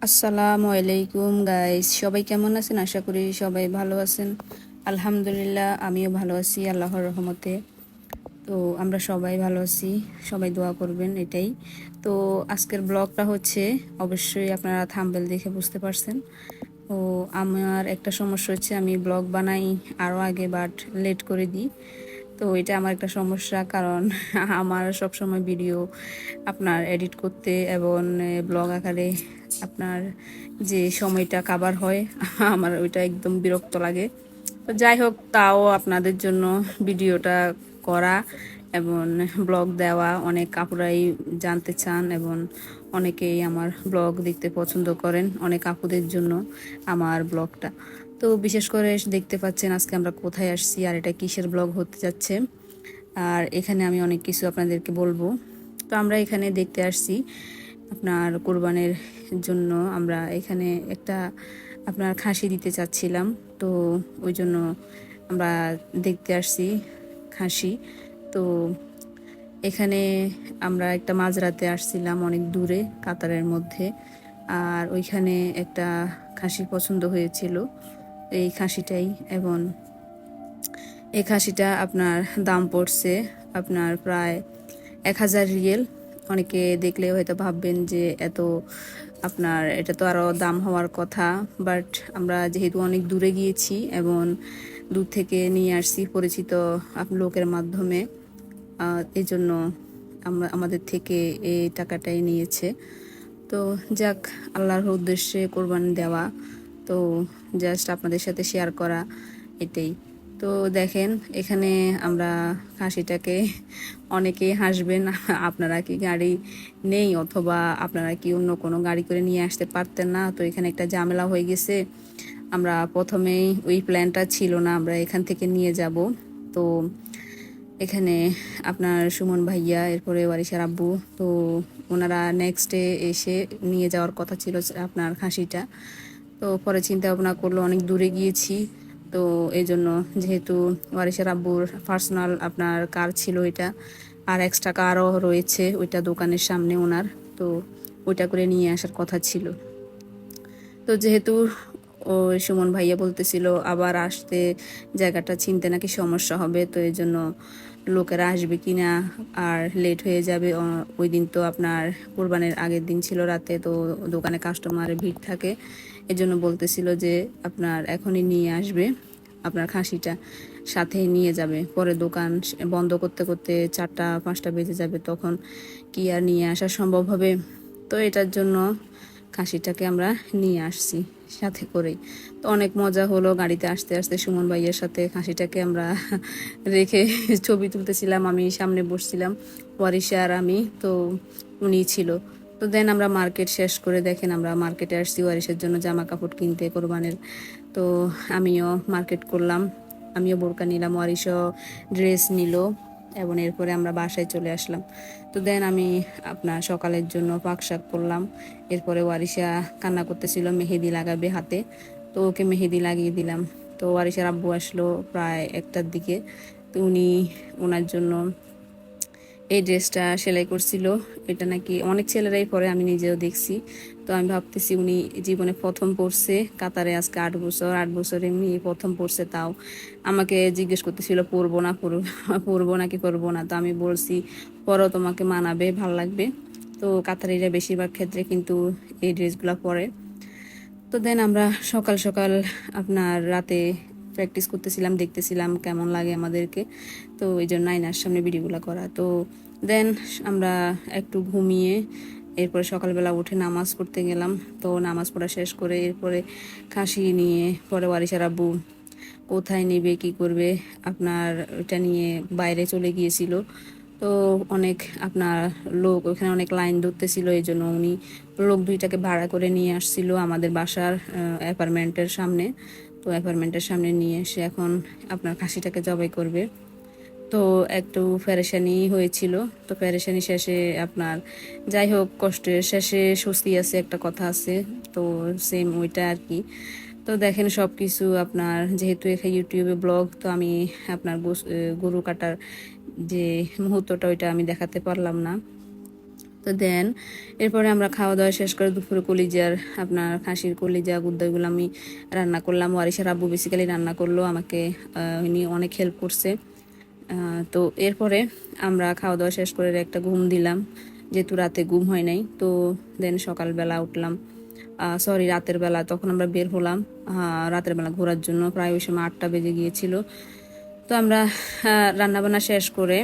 আসসালামু আলাইকুম গাইস, সবাই কেমন আছেন? আশা করি সবাই ভালো আছেন। আলহামদুলিল্লাহ, আমিও ভালো আছি আল্লাহর রহমতে। তো আমরা সবাই ভালো আছি, সবাই দোয়া করবেন এটাই। তো আজকের ব্লগটা হচ্ছে, অবশ্যই আপনারা থাম্বনেল দেখে বুঝতে পারছেন। তো আমার একটা সমস্যা হচ্ছে, আমি ব্লগ বানাই আরও আগে, বাট লেট করে দিই। তো এটা আমার একটা সমস্যা, কারণ আমার সব সময় ভিডিও আপনার এডিট করতে এবং ব্লগ আকারে আপনার যে সময়টা কাভার হয় আমার ওইটা একদম বিরক্ত লাগে। তো যাই হোক, তাও আপনাদের জন্য ভিডিওটা করা এবং ব্লগ দেওয়া, অনেক আপুরাই জানতে চান এবং অনেকেই আমার ব্লগ দেখতে পছন্দ করেন, অনেক আপুদের জন্য আমার ব্লগটা। তো বিশেষ করে দেখতে পাচ্ছেন আজকে আমরা কোথায় আসছি আর এটা কিসের ব্লগ হতে যাচ্ছে। আর এখানে আমি অনেক কিছু আপনাদেরকে বলবো। তো আমরা এখানে দেখতে আসছি আপনার কোরবানের জন্য। আমরা এখানে একটা আপনার খাসি দিতে চাচ্ছিলাম, তো ওই জন্য আমরা দেখতে আসছি খাসি। তো এখানে আমরা একটা মাঝরাতে আসছিলাম, অনেক দূরে কাতারের মধ্যে। আর ওইখানে একটা খাসি পছন্দ হয়েছিল, এই খাসিটাই। এবং এই খাসিটা আপনার দাম পড়ছে আপনার প্রায় 1000 রিয়েল। অনেকে দেখলে হয়তো ভাববেন যে এত, আপনার এটা তো আরও দাম হওয়ার কথা। বাট আমরা যেহেতু অনেক দূরে গিয়েছি এবং দূর থেকে নিয়ে আসছি পরিচিত লোকের মাধ্যমে, এই জন্য আমরা আমাদের থেকে এই টাকাটাই নিয়েছে। তো যাক, আল্লাহর উদ্দেশ্যে কোরবানি দেওয়া, তো জাস্ট আপনাদের সাথে শেয়ার করা, এটাই। তো দেখেন এখানে আমরা খাসিটাকে, অনেকেই হাসবেন আপনারা কি গাড়ি নেই, অথবা আপনারা কি অন্য কোনো গাড়ি করে নিয়ে আসতে পারতেন না? তো এখানে একটা ঝামেলা হয়ে গেছে। আমরা প্রথমেই ওই প্ল্যানটা ছিল না আমরা এখান থেকে নিয়ে যাব। তো এখানে আপনার সুমন ভাইয়া, এরপরে ওয়ারিশার আব্বু, তো ওনারা নেক্সট ডে এসে নিয়ে যাওয়ার কথা ছিল আপনার খাসিটা। তো পরে চিন্তা ভাবনা করলো, অনেক দূরে গিয়েছি, তো এই জন্য, যেহেতু ওয়ারিশার আব্বুর পার্সোনাল আপনার কার ছিল এটা, আর এক্সট্রা কারও রয়েছে ওইটা দোকানের সামনে ওনার, তো ওইটা করে নিয়ে আসার কথা ছিল। তো যেহেতু সুমন ভাইয়া বলতেছিল আবার আসতে, জায়গাটা চিনতে নাকি সমস্যা হবে, তো এই জন্য লোকেরা আসবে কি না আর লেট হয়ে যাবে। ওই দিন তো আপনার কোরবানের আগের দিন ছিল রাতে, তো দোকানে কাস্টমারের ভিড় থাকে, এজন্য বলতেছিল যে আপনার এখনই নিয়ে আসবে, আপনার খাসিটা সাথে নিয়ে যাবে। পরে দোকান বন্ধ করতে করতে 4টা 5টা বেজে যাবে, তখন কি আর নিয়ে আসা সম্ভব হবে? তো এটার জন্য খাসিটাকে আমরা নিয়ে আসছি সাথে করেই। তো অনেক মজা হলো গাড়িতে আসতে আসতে সুমন ভাইয়ের সাথে খাসিটাকে আমরা রেখে ছবি তুলতেছিলাম। আমি সামনে বসছিলাম, ওয়ারিশা আর আমি, তো উনি ছিল। তো দেন আমরা মার্কেট শেষ করে, দেখেন আমরা মার্কেটে আসছি ওয়ারিশের জন্য জামা কাপড় কিনতে কোরবানের। তো আমিও মার্কেট করলাম, আমিও বোরকা নিলাম, ওয়ারিশও ড্রেস নিল, এবং এরপরে আমরা বাসায় চলে আসলাম। তো দেন আমি আপনার সকালের জন্য পাক শাক করলাম। এরপরে ওয়ারিশা কান্না করতেছিল, মেহেদি লাগাবে হাতে, তো ওকে মেহেদি লাগিয়ে দিলাম। তো ওয়ারিশার আব্বু আসলো প্রায় 1টার দিকে, তো উনি ওনার জন্য এই ড্রেসটা সেলাই করছিল। এটা নাকি অনেক ছেলেরাই পরে, আমি নিজেও দেখছি। তো আমি ভাবতেছি উনি জীবনে প্রথম পরছে কাতারে, আজকে 8 বছর, 8 বছর এমনি প্রথম পরছে। তাও আমাকে জিজ্ঞেস করতেছিল পরবো না পরবো, পরবো নাকি পরবো না। তো আমি বলছি পরো, তোমাকে মানাবে, ভাল লাগবে। তো কাতারিরা বেশিরভাগ ক্ষেত্রে কিন্তু এই ড্রেসগুলো পরে। তো দেন আমরা সকাল সকাল আপনার রাতে প্র্যাকটিস করতেছিলাম, দেখতেছিলাম কেমন লাগে আমাদেরকে। তো এই জন্য আয়নার সামনে ভিডিওগুলো করা। তো দেন আমরা একটু ঘুমিয়ে এরপরে সকালবেলা উঠে নামাজ পড়তে গেলাম। তো নামাজ পড়া শেষ করে এরপরে খাসি নিয়ে পরে ওয়ারিশার আব্বু কোথায় নেবে কি করবে আপনার ওইটা নিয়ে বাইরে চলে গিয়েছিল। তো অনেক আপনার লোক ওখানে, অনেক লাইন ধরতেছিল, এই জন্য উনি লোক 2টাকে ভাড়া করে নিয়ে আসছিল আমাদের বাসার অ্যাপার্টমেন্টের সামনে। তো অ্যাপার্টমেন্টের সামনে নিয়ে এসে এখন আপনার খাসিটাকে জবাই করবে। তো একটু পেরেশানি হয়েছিল। তো পেরেশানি শেষে আপনার, যাই হোক, কষ্টের শেষে স্বস্তি আছে একটা কথা আছে, তো সেম ওইটা আর কি। তো দেখেন সব কিছু আপনার, যেহেতু এখানে ইউটিউবে ব্লগ, তো আমি আপনার গরু কাটার যে মুহূর্তটা ওইটা আমি দেখাতে পারলাম না। তো দেন এরপরে আমরা খাওয়া দাওয়া শেষ করে দুপুরে কলিজার আপনার খাসির কলিজা গুদ্দাগুলো আমি রান্না করলাম। ওয়ারিশার আব্বু বেসিক্যালি রান্না করলো, আমাকে উনি অনেক হেল্প করছে। তো এরপরে আমরা খাওয়া দাওয়া শেষ করে একটা ঘুম দিলাম, যেহেতু রাতে ঘুম হয় নাই। তো দেন সকালবেলা উঠলাম, সরি রাতের বেলা, তখন আমরা বের হলাম রাতের বেলা ঘোরার জন্য। প্রায় ওই সময় 8টা বেজে গিয়েছিল। তো আমরা রান্নাবান্না শেষ করে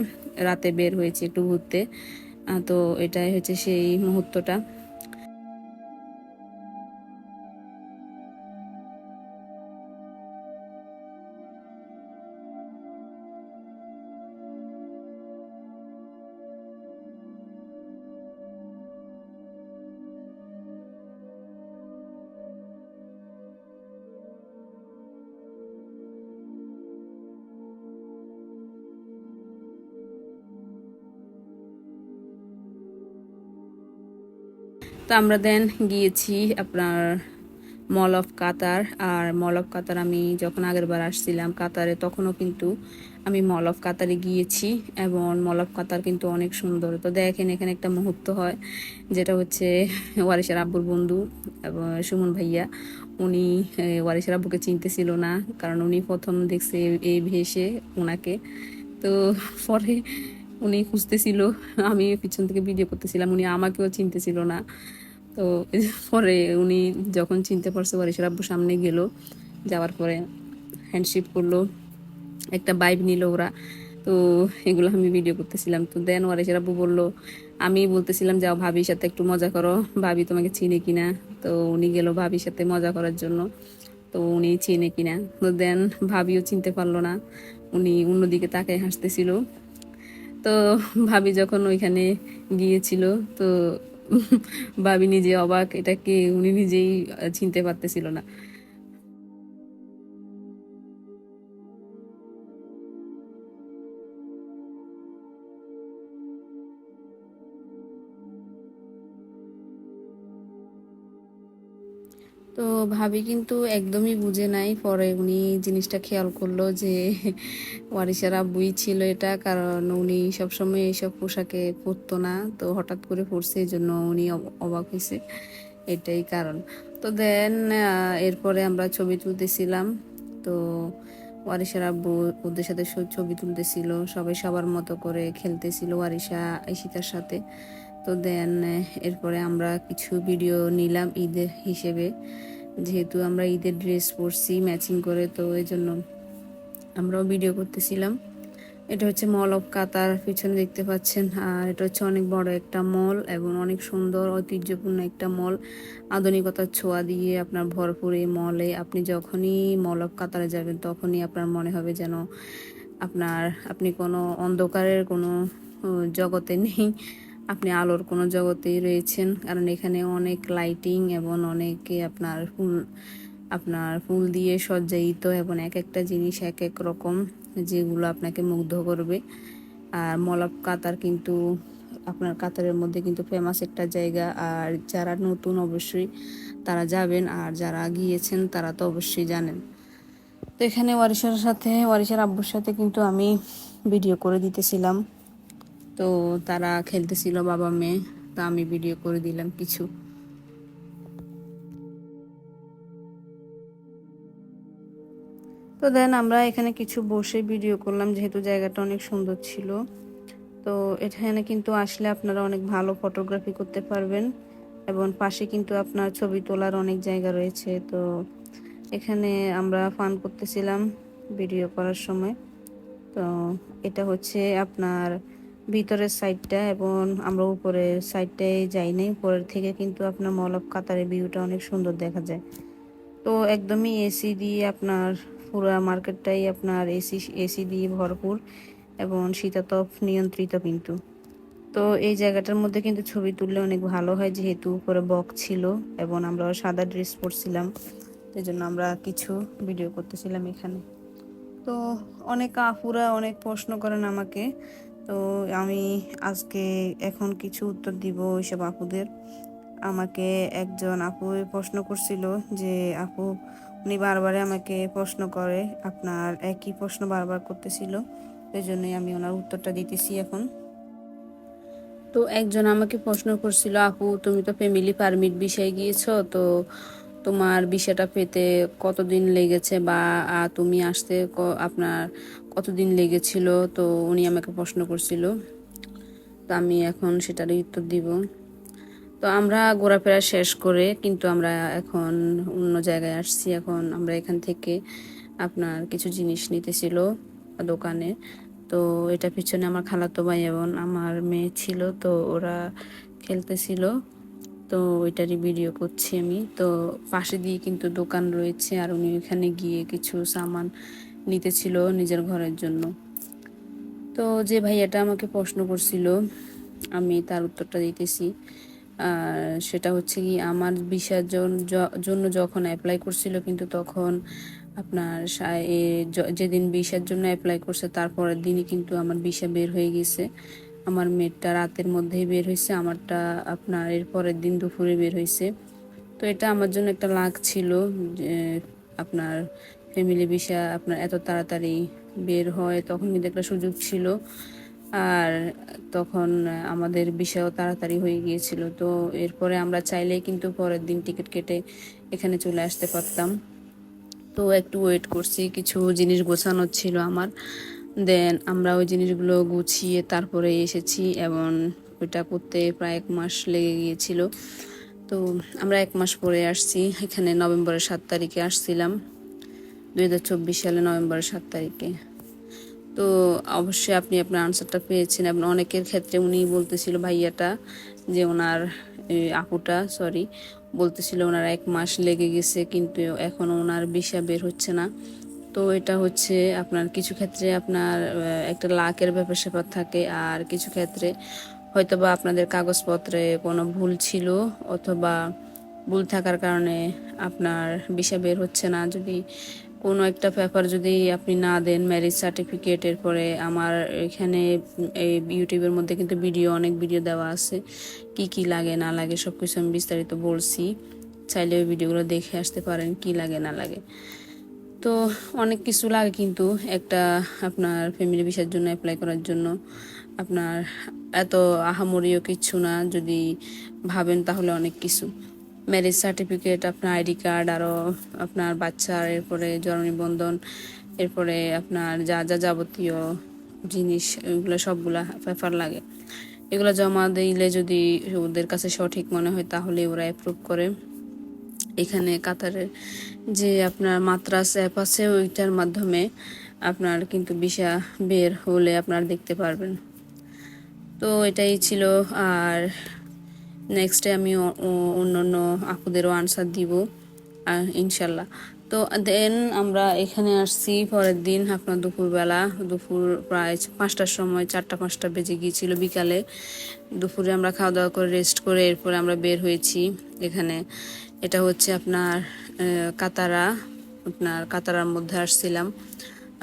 রাতে বের হয়েছি একটু ঘুরতে। তো এটাই হচ্ছে সেই মুহূর্তটা। তো আমরা দেন গিয়েছি আপনার মল of Qatar. R mall of কাতার আমি যখন আগের বার আসছিলাম কাতারে, তখনও কিন্তু আমি মল অফ কাতারে গিয়েছি, এবং মল অফ কাতার কিন্তু অনেক সুন্দর। তো দেখেন এখানে একটা মুহূর্ত হয়, যেটা হচ্ছে ওয়ারিশার আব্বুর বন্ধু এবং সুমন ভাইয়া, উনি ওয়ারিশার আব্বুকে চিনতেছিল না, কারণ উনি প্রথম দেখছে এই ভেসে ওনাকে। তো পরে উনি খুঁজতেছিল, আমি পিছন থেকে ভিডিও করতেছিলাম, উনি আমাকেও চিনতেছিল না। তো পরে উনি যখন চিনতে পারছে, ওয়ারিশার আব্বু সামনে গেল, যাওয়ার পরে হ্যান্ডশেক করলো, একটা বাইক নিল ওরা। তো এগুলো আমি ভিডিও করতেছিলাম। তো দেন ওয়ারিশার আব্বু বললো, আমি বলতেছিলাম যাও ভাবির সাথে একটু মজা করো, ভাবি তোমাকে চিনে কিনা। তো উনি গেল ভাবির সাথে মজা করার জন্য, তো উনি চিনে কিনা। তো দেন ভাবিও চিনতে পারলো না, উনি অন্যদিকে তাকায় হাসতেছিল। তো ভাবি যখন ওইখানে গিয়েছিল, তো ভাবি নিজে অবাক, এটাকে উনি নিজেই চিনতে পারতেছিল না। তো ভাবি কিন্তু একদমই বুঝে নাই, পরে উনি জিনিসটা খেয়াল করলো যে ওয়ারিশার আব্বুই ছিল এটা, কারণ উনি সবসময় এইসব পোশাকে পরতো না, তো হঠাৎ করে পরছে, এই জন্য উনি অবাক হয়েছে, এটাই কারণ। তো দেন এরপরে আমরা ছবি তুলতেছিলাম। তো ওয়ারিশার আব্বু ওদের সাথে ছবি তুলতেছিল, সবাই সবার মতো করে খেলতেছিল ওয়ারিশা ঈশিতার সাথে। তো দেন এরপরে আমরা কিছু ভিডিও নিলাম ঈদের হিসেবে, যেহেতু আমরা ঈদের ড্রেস পরছি ম্যাচিং করে, তো এই জন্য আমরাও ভিডিও করতেছিলাম। এটা হচ্ছে মল অফ কাতার, পিছনে দেখতে পাচ্ছেন। আর এটা হচ্ছে অনেক বড় একটা মল এবং অনেক সুন্দর ঐতিহ্যপূর্ণ একটা মল, আধুনিকতার ছোঁয়া দিয়ে আপনার ভরপুর এই মলে। আপনি যখনই মল অফ কাতারে যাবেন, তখনই আপনার মনে হবে যেন আপনি কোনো অন্ধকারের কোনো জগতে নেই, আপনি আলোর কোনো জগতেই রয়েছেন। কারণ এখানে অনেক লাইটিং এবং অনেকে আপনার ফুল দিয়ে সজ্জায়িত, এবং এক একটা জিনিস এক এক রকম, যেগুলো আপনাকে মুগ্ধ করবে। আর মল অফ কাতার কিন্তু আপনার কাতারের মধ্যে কিন্তু ফেমাস একটা জায়গা। আর যারা নতুন অবশ্যই তারা যাবেন, আর যারা গিয়েছেন তারা তো অবশ্যই জানেন। তো এখানে ওয়ারিশার আব্বুর সাথে কিন্তু আমি ভিডিও করে দিতেছিলাম। তো তারা খেলতেছিল বাবা মেয়ে, তা আমি ভিডিও করে দিলাম কিছু। তো দেন আমরা এখানে কিছু বসে ভিডিও করলাম, যেহেতু জায়গাটা অনেক সুন্দর ছিল। তো এখানে কিন্তু আসলে আপনারা অনেক ভালো ফটোগ্রাফি করতে পারবেন, এবং পাশে কিন্তু আপনার ছবি তোলার অনেক জায়গা রয়েছে। তো এখানে আমরা ফান করতেছিলাম ভিডিও করার সময়। তো এটা হচ্ছে আপনার ভিতরের সাইডটা, এবং আমরা উপরের সাইডটায় যাই নাই, উপরের থেকে কিন্তু আপনার মল অফ কাতারের ভিউটা অনেক সুন্দর দেখা যায়। তো একদমই এসি দিয়ে আপনার পুরো মার্কেটটাই আপনার এসি দিয়ে ভরপুর, এবং শীতাতপ নিয়ন্ত্রিত কিন্তু। তো এই জায়গাটার মধ্যে কিন্তু ছবি তুললে অনেক ভালো হয়, যেহেতু উপরে বক্স ছিল এবং আমরা সাদা ড্রেস পরছিলাম, এই জন্য আমরা কিছু ভিডিও করতেছিলাম এখানে। তো অনেক আপুরা অনেক প্রশ্ন করেন আমাকে, তো আমি আজকে এখন কিছু উত্তর দিব ওইসব আপুদের। আমাকে একজন আপু প্রশ্ন করছিল যে আপু, উনি বারবারে আমাকে প্রশ্ন করে, আপনার একই প্রশ্ন বারবার করতেছিল, এই জন্যই আমি ওনার উত্তরটা দিতেছি এখন। তো একজন আমাকে প্রশ্ন করছিল, আপু তুমি তো ফ্যামিলি পারমিট ভিসায় গিয়েছো, তো তোমার ভিসাটা পেতে কতদিন লেগেছে বা তুমি আসতে আপনার কতদিন লেগেছিল, তো উনি আমাকে প্রশ্ন করছিল। তো আমি এখন সেটারই উত্তর দিব। তো আমরা ঘোরাফেরা শেষ করে কিন্তু আমরা এখন অন্য জায়গায় আসছি। এখন আমরা এখান থেকে আপনার কিছু জিনিস নিতেছিল দোকানে। তো এটা পিছনে আমার খালাতো ভাই এবং আমার মেয়ে ছিল, তো ওরা খেলতেছিল, তো ওইটারই ভিডিও করছি আমি। তো পাশে দিয়ে কিন্তু দোকান রয়েছে, আর উনি ওইখানে গিয়ে কিছু সামান নিতেছিল নিজের ঘরের জন্য। তো যে ভাইয়াটা আমাকে প্রশ্ন করছিল আমি তার উত্তরটা দিতেছি। সেটা হচ্ছে কি, আমার ভিসার জন্য যখন অ্যাপ্লাই করছিল, কিন্তু তখন আপনার যেদিন ভিসার জন্য অ্যাপ্লাই করছে তারপরের দিনই কিন্তু আমার ভিসা বের হয়ে গেছে। আমার মেয়েরটা রাতের মধ্যেই বের হয়েছে, আমারটা আপনার এর পরের দিন দুপুরে বের হয়েছে। তো এটা আমার জন্য একটা লাক ছিল যে আপনার ফ্যামিলি ভিসা আপনার এত তাড়াতাড়ি বের হয়, তখন কিন্তু একটা সুযোগ ছিল। আর তখন আমাদের ভিসাও তাড়াতাড়ি হয়ে গিয়েছিল। তো এরপরে আমরা চাইলেই কিন্তু পরের দিন টিকিট কেটে এখানে চলে আসতে পারতাম। তো একটু ওয়েট করছি, কিছু জিনিস গোছানো ছিল আমার। দেন আমরা ওই জিনিসগুলো গুছিয়ে তারপরে এসেছি, এবং ওইটা করতে প্রায় 1 মাস লেগে গিয়েছিল। তো আমরা 1 মাস পরে আসছি। এখানে নভেম্বরের 7 তারিখে আসছিলাম, 2024 সালে নভেম্বরের 7 তারিখে। তো অবশ্যই আপনি আপনার আনসারটা পেয়েছেন। এবং অনেকের ক্ষেত্রে উনি বলতেছিল, ভাইয়াটা যে ওনার আপুটা সরি বলতেছিল ওনার 1 মাস লেগে গেছে, কিন্তু এখনও ওনার ভিসা বের হচ্ছে না। তো এটা হচ্ছে আপনার কিছু ক্ষেত্রে আপনার একটা লাকের ব্যাপার স্যাপার থাকে, আর কিছু ক্ষেত্রে হয়তোবা আপনাদের কাগজপত্রে কোনো ভুল ছিল, অথবা ভুল থাকার কারণে আপনার ভিসা বের হচ্ছে না। যদি কোনো একটা পেপার যদি আপনি না দেন, ম্যারেজ সার্টিফিকেটের পরে, আমার এখানে এই ইউটিউবের মধ্যে কিন্তু অনেক ভিডিও দেওয়া আছে, কি কি লাগে না লাগে সব কিছু আমি বিস্তারিত বলছি। চাইলে ওই ভিডিওগুলো দেখে আসতে পারেন কি লাগে না লাগে। তো অনেক কিছু লাগে কিন্তু একটা আপনার ফ্যামিলি ভিসার জন্য অ্যাপ্লাই করার জন্য। আপনার এত আহামরিও কিছু না, যদি ভাবেন তাহলে অনেক কিছু। ম্যারেজ সার্টিফিকেট, আপনার আইডি কার্ড, আরও আপনার বাচ্চার, এরপরে জন্ম নিবন্ধন, এরপরে আপনার যা যা যাবতীয় জিনিস, এগুলো সবগুলা পেপার লাগে। এগুলো জমা দিলে যদি ওদের কাছে সঠিক মনে হয় তাহলে ওরা অ্যাপ্রুভ করে। এখানে কাতারের যে আপনার মাত্রাস অ্যাপ আছে, ওইটার মাধ্যমে আপনার কিন্তু ভিসা বের হলে আপনার দেখতে পারবেন। তো এটাই ছিল। আর নেক্সটে আমি অন্য আপুদেরও আনসার দিব ইনশাল্লাহ। তো দেন আমরা এখানে আসছি পরের দিন আপনার দুপুর প্রায় 5টার সময়, 4টা-5টা বেজে গিয়েছিল বিকালে। দুপুরে আমরা খাওয়া দাওয়া করে রেস্ট করে এরপরে আমরা বের হয়েছি। এখানে এটা হচ্ছে আপনার কাতারার মধ্যে আসছিলাম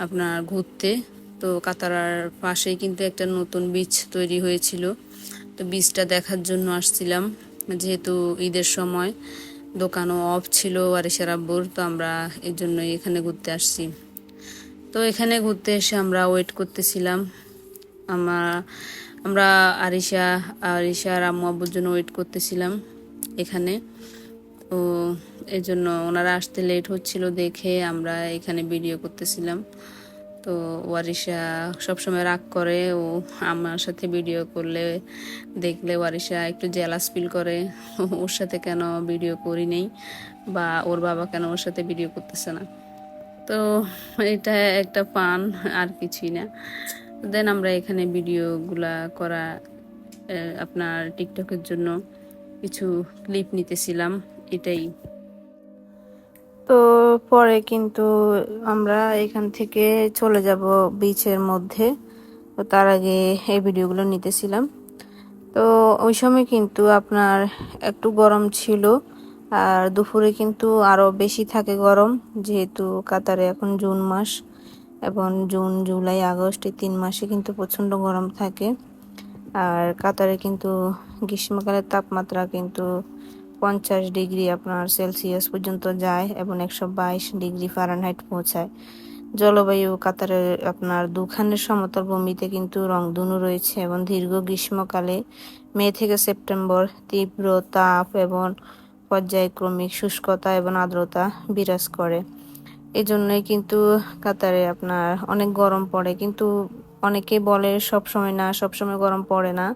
আপনার ঘুরতে। তো কাতারার পাশেই কিন্তু একটা নতুন বিচ তৈরি হয়েছিল, তো বিচটা দেখার জন্য আসছিলাম। যেহেতু ঈদের সময় দোকানও অফ ছিল আরিশার আব্বুর, তো আমরা এর জন্যই এখানে ঘুরতে আসছি। তো এখানে ঘুরতে এসে আমরা ওয়েট করতেছিলাম। আমরা আমরা আরিশার আম্মু আব্বুর জন্য ওয়েট করতেছিলাম এখানে। তো এই জন্য ওনারা আসতে লেট হচ্ছিল দেখে আমরা এখানে ভিডিও করতেছিলাম। তো ওয়ারিশা সবসময় রাগ করে, ও আমার সাথে ভিডিও করলে দেখলে ওয়ারিশা একটু জেলাস ফিল করে, ওর সাথে কেন ভিডিও করি নেই, বা ওর বাবা কেন ওর সাথে ভিডিও করতেছে না। তো এটা একটা পান, আর কিছুই না। দেন আমরা এখানে ভিডিওগুলা করা আপনার টিকটকের জন্য কিছু ক্লিপ নিতেছিলাম, এটাই। তো পরে কিন্তু আমরা এখান থেকে চলে যাব বিচের মধ্যে। তো তার আগে এই ভিডিওগুলো নিতেছিলাম। তো ওই সময় কিন্তু আপনার একটু গরম ছিল, আর দুপুরে কিন্তু আরো বেশি থাকে গরম, যেহেতু কাতারে এখন জুন মাস, এবং জুন জুলাই আগস্ট এই 3 মাসে কিন্তু প্রচন্ড গরম থাকে। আর কাতারে কিন্তু গ্রীষ্মকালের তাপমাত্রা কিন্তু 50 ডিগ্রি আপনার সেলসিয়াস পর্যন্ত যায়, এবং 122 ডিগ্রি ফারেনহাইট পৌঁছায়। জলবায়ু কাতারের আপনার দুখানের সমতল ভূমিতে কিন্তু রংধনু রয়েছে এবং দীর্ঘ গ্রীষ্মকালে মে থেকে সেপ্টেম্বর তীব্র তাপ এবং পর্যায়ক্রমিক শুষ্কতা এবং আর্দ্রতা বিরাজ করে। এজন্যই কিন্তু কাতারে আপনার অনেক গরম পড়ে, কিন্তু অনেকে বলে সব সময় না, সব সময় গরম পড়ে না।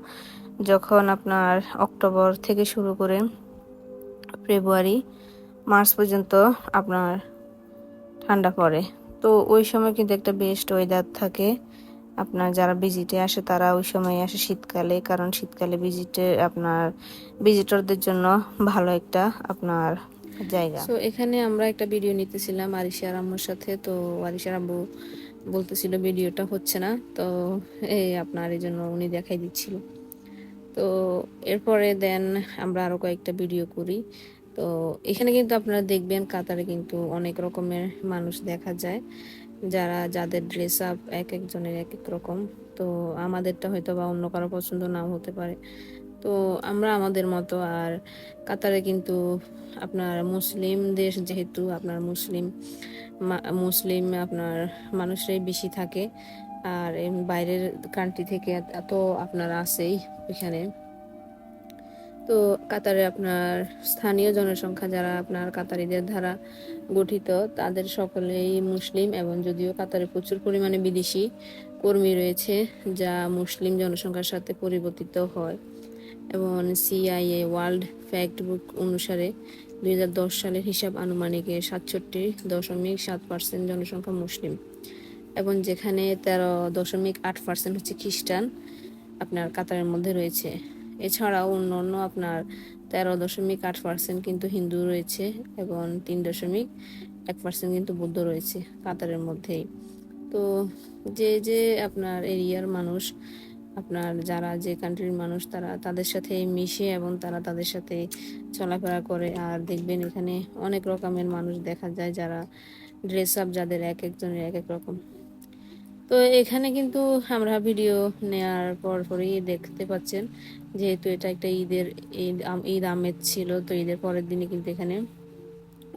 যখন আপনার অক্টোবর থেকে শুরু করে ফেব্রুয়ারি মার্চ পর্যন্ত আপনার ঠান্ডা পড়ে, তো ওই সময় কিন্তু একটা বেস্ট ওয়েদার থাকে। আপনার যারা ভিজিটে আসে তারা ওই সময় আসে শীতকালে, কারণ শীতকালে ভিজিটরদের জন্য ভালো একটা আপনার জায়গা। সো এখানে আমরা একটা ভিডিও নিতেছিলাম আরিশার আম্মুর সাথে, তো আরিশার আব্বু বলতেছিল ভিডিওটা হচ্ছে না, তো এই জন্য উনি দেখাই দিচ্ছিল। তো এরপরে দেন আমরা আরো কয়েকটা ভিডিও করি। তো এখানে কিন্তু আপনারা দেখবেন কাতারে কিন্তু অনেক রকমের মানুষ দেখা যায়, যাদের ড্রেস আপ এক একজনের এক এক রকম। তো আমাদেরটা হয়তো বা অন্য কারো পছন্দ নাও হতে পারে, তো আমরা আমাদের মতো। আর কাতারে কিন্তু আপনার মুসলিম দেশ, যেহেতু আপনার মুসলিম আপনার মানুষরাই বেশি থাকে, আর বাইরের কান্ট্রি থেকে এত আপনার আছেই এখানে। তো কাতারে আপনার স্থানীয় জনসংখ্যা যারা আপনার কাতারিদের দ্বারা গঠিত, তাদের সকলেই মুসলিম, এবং যদিও কাতারে প্রচুর পরিমাণে বিদেশি কর্মী রয়েছে যা মুসলিম জনসংখ্যার সাথে পরিবর্তিত হয়। এবং সিআইএ ওয়ার্ল্ড ফ্যাক্ট বুক অনুসারে 2010 সালের হিসাব আনুমানিক 67.7% জনসংখ্যা মুসলিম, এবং যেখানে 13.8% হচ্ছে খ্রিস্টান আপনার কাতারের মধ্যে রয়েছে। এছাড়াও অন্য আপনার 13.8% কিন্তু হিন্দু রয়েছে, এবং 3.1% কিন্তু বৌদ্ধ রয়েছে কাতারের মধ্যেই। তো যে আপনার এরিয়ার মানুষ, আপনার যারা যে কান্ট্রির মানুষ, তাদের সাথে মিশে এবং তাদের সাথে চলাফেরা করে। আর দেখবেন এখানে অনেক রকমের মানুষ দেখা যায়, যারা ড্রেস আপ যাদের এক একজনের এক এক রকম। তো এখানে কিন্তু আমরা ভিডিও নেওয়ার পরই দেখতে পাচ্ছেন, যেহেতু এটা একটা ঈদ আমেজ ছিল, তো ঈদের পরের দিনে কিন্তু এখানে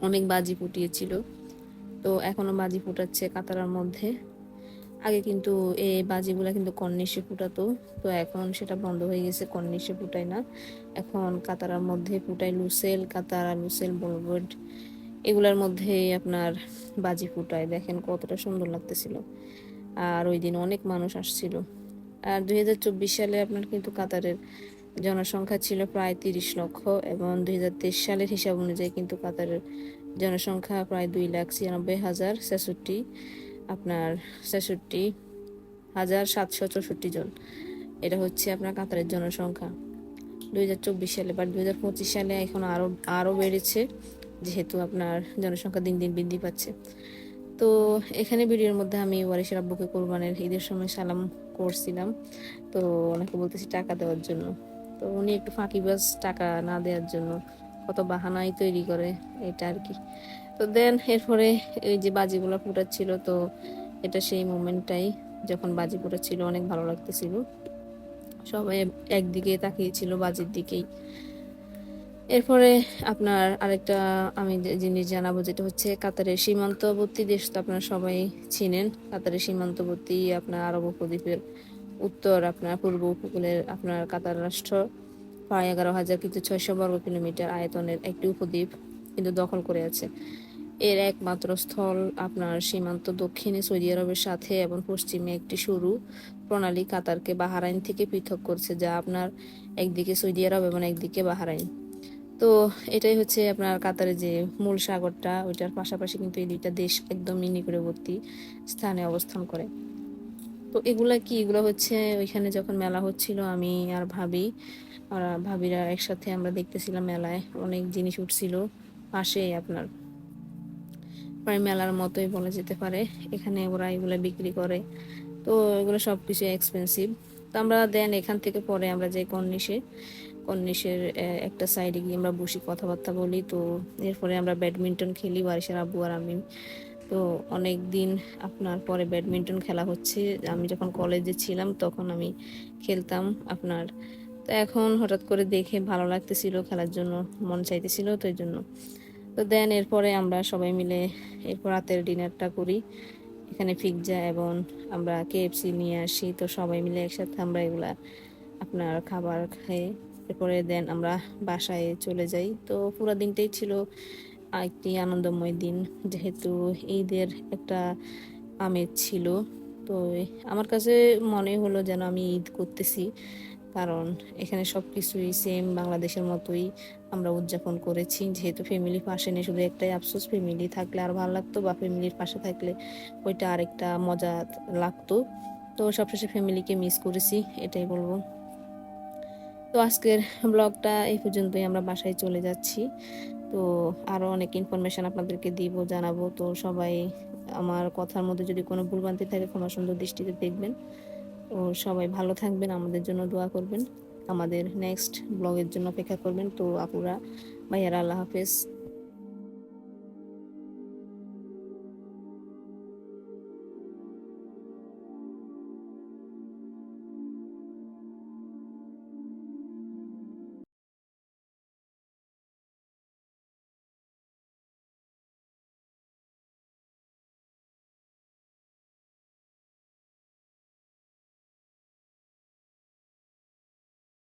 অনেক বাজি ফুটিয়েছিল। তো এখনো বাজি ফুটাচ্ছে কাতারার মধ্যে। আগে কিন্তু এই বাজিগুলা কিন্তু কর্নিশে ফুটাতো, তো এখন সেটা বন্ধ হয়ে গেছে, কর্নিশে ফুটায় না, এখন কাতারার মধ্যে ফুটায় লুসেল বলগড, এগুলার মধ্যে আপনার বাজি ফুটায়। দেখেন কতটা সুন্দর লাগতেছিল, আর ওই দিন অনেক মানুষ আসছিল। আর 2024 সালে আপনার কিন্তু কাতারের জনসংখ্যা ছিল প্রায় 30 লক্ষ, এবং 2023 সালের হিসাব অনুযায়ী কিন্তু কাতারের জনসংখ্যা প্রায় 2,96,000 আপনার 66,764 জন। এটা হচ্ছে আপনার কাতারের জনসংখ্যা 2024 সালে। বা 2025 সালে এখন আরো বেড়েছে, যেহেতু আপনার জনসংখ্যা দিন দিন বৃদ্ধি পাচ্ছে। তো এখানে ভিডিওর মধ্যে আমি ওয়ারিশের আব্বুকে কোরবানের ঈদের সময় সালাম করছিলাম, তো ওনাকে বলতেছি টাকা দেওয়ার জন্য। তো উনি একটু ফাঁকিবাজ, টাকা না দেওয়ার জন্য কত বাহানাই তৈরি করে, এটা আর কি। তো দেন এরপরে এই যে বাজিগুলো ফুটাচ্ছিল, তো এটা সেই মোমেন্টটাই, যখন বাজি ফুটাচ্ছিল অনেক ভালো লাগতেছিল, সবাই একদিকে তাকিয়েছিল বাজির দিকেই। এরপরে আপনার আরেকটা আমি জিনিস জানাবো, যেটা হচ্ছে কাতারের সীমান্তবর্তী দেশ, তো আপনারা সবাই চিনেন কাতারের সীমান্তবর্তী আপনার আরব উপদ্বীপের উত্তর আপনার পূর্ব উপকূলের আপনার কাতার রাষ্ট্র প্রায় 11,000 কিন্তু 600 বর্গ কিলোমিটার আয়তনের একটি উপদ্বীপ কিন্তু দখল করে আছে। এর একমাত্র স্থল আপনার সীমান্ত দক্ষিণে সৌদি আরবের সাথে এবং পশ্চিমে একটি সরু প্রণালী কাতারকে বাহরাইন থেকে পৃথক করছে, যা আপনার একদিকে সৌদি আরব এবং একদিকে বাহরাইন। তো এটাই হচ্ছে আপনার কাতারের যে মূল সাগরটা, ওইটার পাশাপাশি কিন্তু এই দুইটা দেশ একদমই নিকটবর্তী স্থানে অবস্থান করে। তো এগুলো হচ্ছে ওইখানে যখন মেলা হচ্ছিল, আমি আর ভাবিরা একসাথে আমরা দেখতেছিলাম, মেলায় অনেক জিনিস উঠছিল পাশে আপনার, প্রায় মেলার মতোই বলা যেতে পারে। এখানে ওরা এগুলো বিক্রি করে, তো এগুলো সব কিছু এক্সপেন্সিভ। তো আমরা দেন এখান থেকে পরে আমরা যাই কর্নিশের একটা সাইডে গিয়ে আমরা বসি, কথাবার্তা বলি। তো এরপরে আমরা ব্যাডমিন্টন খেলি বারিশের আব্বু আর আমি। তো অনেক দিন আপনার পরে ব্যাডমিন্টন খেলা হচ্ছে, আমি যখন কলেজে ছিলাম তখন আমি খেলতাম আপনার। তো এখন হঠাৎ করে দেখে ভালো লাগতেছিল, খেলার জন্য মন চাইতেছিল, তো এই জন্য। তো দেন এরপরে আমরা সবাই মিলে এরপর রাতের ডিনারটা করি। এখানে পিৎজা এবং আমরা কেএফসি নিয়ে আসি, তো সবাই মিলে একসাথে আমরা এগুলা আপনার খাবার খাই। এরপরে দেন আমরা বাসায় চলে যাই। তো পুরো দিনটাই ছিল একটি আনন্দময় দিন, যেহেতু ঈদের একটা আমেজ ছিল। তো আমার কাছে মনে হলো যেন আমি ঈদ করতেছি, কারণ এখানে সব কিছুই সেম বাংলাদেশের মতোই আমরা উদযাপন করেছি। যেহেতু ফ্যামিলি পাশে নেই, শুধু একটাই আফসোস, ফ্যামিলি থাকলে আর ভালো লাগতো, বা ফ্যামিলির পাশে থাকলে ওইটা আরেকটা মজা লাগতো। তো সবশেষে ফ্যামিলিকে মিস করেছি, এটাই বলবো। তো আজকের ব্লগটা এই পর্যন্তই, আমরা বাসায় চলে যাচ্ছি। তো আরও অনেক ইনফরমেশন আপনাদেরকে দিব, জানাবো। তো সবাই আমার কথার মধ্যে যদি কোনো ভুলভ্রান্তি থাকে ক্ষমা সুন্দর দৃষ্টিতে দেখবেন। তো সবাই ভালো থাকবেন, আমাদের জন্য দোয়া করবেন, আমাদের নেক্সট ব্লগের জন্য অপেক্ষা করবেন। তো আপুরা, ভাইয়ারা, আল্লাহ হাফেজ।